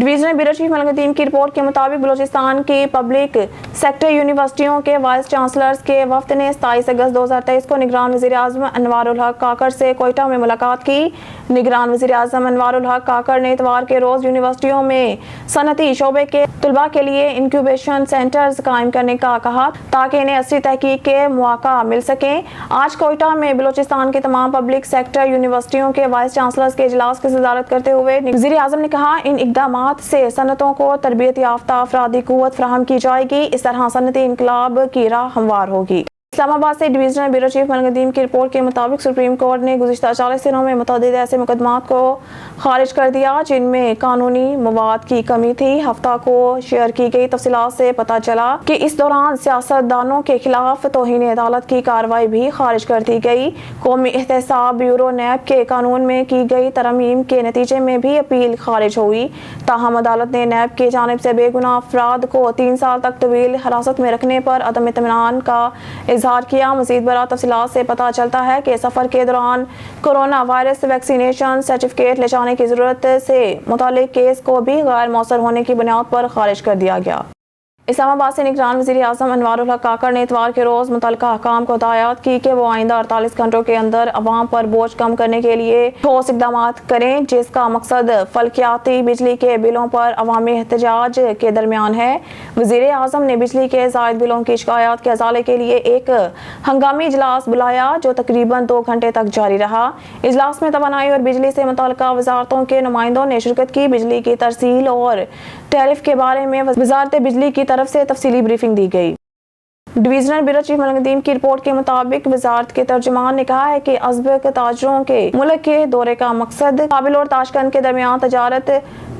Divisional bureau chief मलंग team की report के मुताबिक बलूचिस्तान की पब्लिक सेक्टर यूनिवर्सिटियों के वाइस चांसलर्स के वफ्द ने 27 अगस्त 2023 को निगरान वज़ीर-ए-आज़म अनवारुल हक काकड़ से कोयटा में मुलाकात की। निगरान वज़ीर-ए-आज़म अनवारुल हक काकड़ ने इतवार के रोज यूनिवर्सिटियों में सनती शोबे के तुलबा के लिए इंक्यूबेशन सेंटर्स कायम करने का कहा ताकि इन्हें असली तहकीक के मौका मिल सकें। आज कोयटा में बलूचिस्तान की तमाम पब्लिक सेक्टर यूनिवर्सिटियों के वाइस चांसलर्स के इजलास की सदारत करते हुए वज़ीर-ए-आज़म ने कहा, इन इक़दामात से सनतों को तरबियत याफ्ता अफरादी कुव्वत फराहम की जाएगी। इस तरह सनती इनकलाब की राह हमवार होगी। इस्लामाबाद से डिवीजनल ब्यूरो चीफ मलंग की रिपोर्ट के मुताबिक सुप्रीम कोर्ट ने गुज़िश्ता 40 दिनों में मुतअद्दिद ऐसे मुकदमात को खारिज कर दिया जिनमें कानूनी मवाद की कमी थी। हफ्ता को शेयर की गई तफसीलात से पता चला कि इस दौरान सियासतदानों के खिलाफ तौहीन अदालत की कार्रवाई भी खारिज कर दी गई। कौमी एहतसाब ब्यूरो नैब के कानून में की गई तरमीम के नतीजे में भी अपील खारिज हुई। ताहम अदालत ने नैब की जानिब से बेगुनाह अफराद को 3 साल तक तवील हिरासत में रखने पर अदम इत्मीनान का इजहार किया। मज़ीद बरात तफसीलात से पता चलता है कि सफ़र के दौरान कोरोना वायरस वैक्सीनेशन सर्टिफिकेट ले जाने की ज़रूरत से मुतालिक केस को भी गैर मौसर होने की बुनियाद पर खारिज कर दिया गया। इस्लामाबाद से निगरान वज़ीर-ए-आज़म अनवारुल हक काकड़ ने इतवार के रोज़ मुतल्लिका हकाम को हिदायत की कि वो आइंदा 48 घंटों के अंदर अवाम पर बोझ कम करने के लिए ठोस इक़दामात करें जिसका मकसद फल्कियाती बिजली के बिलों पर अवामी एहतजाज के दरमियान है। वज़ीर-ए-आज़म ने बिजली के ज़ायद बिलों की शिकायत के अज़ाले के लिए एक हंगामी इजलास बुलाया जो तकरीबन 2 घंटे तक जारी रहा। इजलास में तवानाई और बिजली से मुतल्लिका वज़ारतों के नुमाइंदों ने शिरकत की। बिजली की तरसील और टैरिफ के बारे में वज़ारत बिजली की तरफ से तफसीली ब्रीफिंग दी गई। डिवीजनल ब्यूरो चीफ मलंग की रिपोर्ट के मुताबिक वजारत के तर्जुमान ने कहा है कि अज़बक ताजरों के मुल्क के दौरे का मकसद काबिल और ताशकंद के दरमियान तजारत,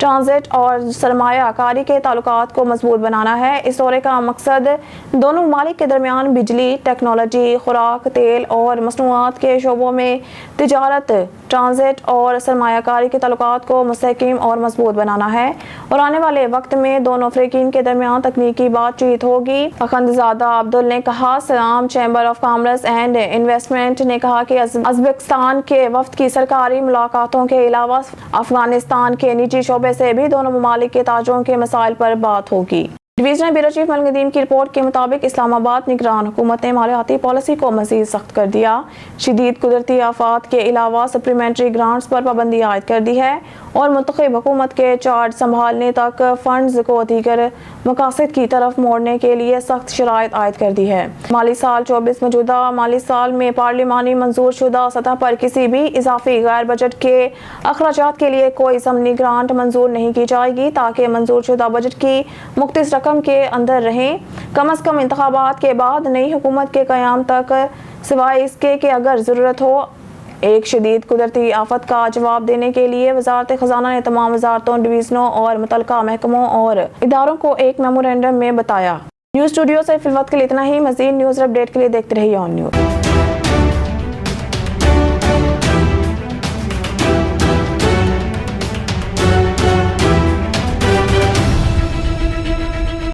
ट्रांजिट और सरमाया कारी के ताल्लुकात को मजबूत बनाना है। इस दौरे का मकसद दोनों ममालिक के दरमियान बिजली, टेक्नोलॉजी, खुराक, तेल और मसनूआत के शोबों में तजारत, ट्रांजिट और सरमायाकारी के ताल्लुकात को मुस्तहकम और मजबूत बनाना है और आने वाले वक्त में दोनों फ़रीकीन के दरमियान तकनीकी बातचीत होगी। अखंदजादा अब्दुल ने कहा। सलाम chamber of commerce and investment ने कहा कि अज़बकिस्तान के वफ्द की सरकारी मुलाकातों के अलावा अफगानिस्तान के निजी शोबे से भी दोनों ममालिक के ताजरों के मसाइल पर बात होगी। डिवीजनल ब्यूरो चीफ मलंग की रिपोर्ट के मुताबिक इस्लामाबाद निगरान हुकूमत ने मालियाती पॉलिसी को मज़ीद सख्त कर दिया। शदीद कुदरती आफात के अलावा सप्लीमेंट्री ग्रांट्स पर पाबंदी आयद कर दी है और मुंतखब हुकूमत के चार्ज संभालने तक फंड्स को दीगर मकासद की तरफ मोड़ने के लिए सख्त शराइत आयद कर दी है। माली साल 24 मौजूदा माली साल में पार्लिमानी मंजूर शुदा सतह पर किसी भी इजाफी गैर बजट के अखराजात के लिए कोई ज़मनी ग्रांट मंजूर नहीं की जाएगी ताकि मंजूर शुदा बजट की मुख्तस रकम के अंदर रहें। कम अज़ कम इंतखाबात के बाद नई हुकूमत के क़याम तक, सिवाय इसके कि अगर ज़रूरत हो एक शदीद कुदरती आफत का जवाब देने के लिए वजारत खजाना ने तमाम वजारतों, डिवीज़नों और मुतल्लिका महकमों और इदारों को एक मेमोरेंडम में बताया। न्यूज़ स्टूडियो से फिलवक्त के लिए इतना ही। मज़ीद न्यूज़ अपडेट के लिए देखते रहिए ऑन न्यूज़।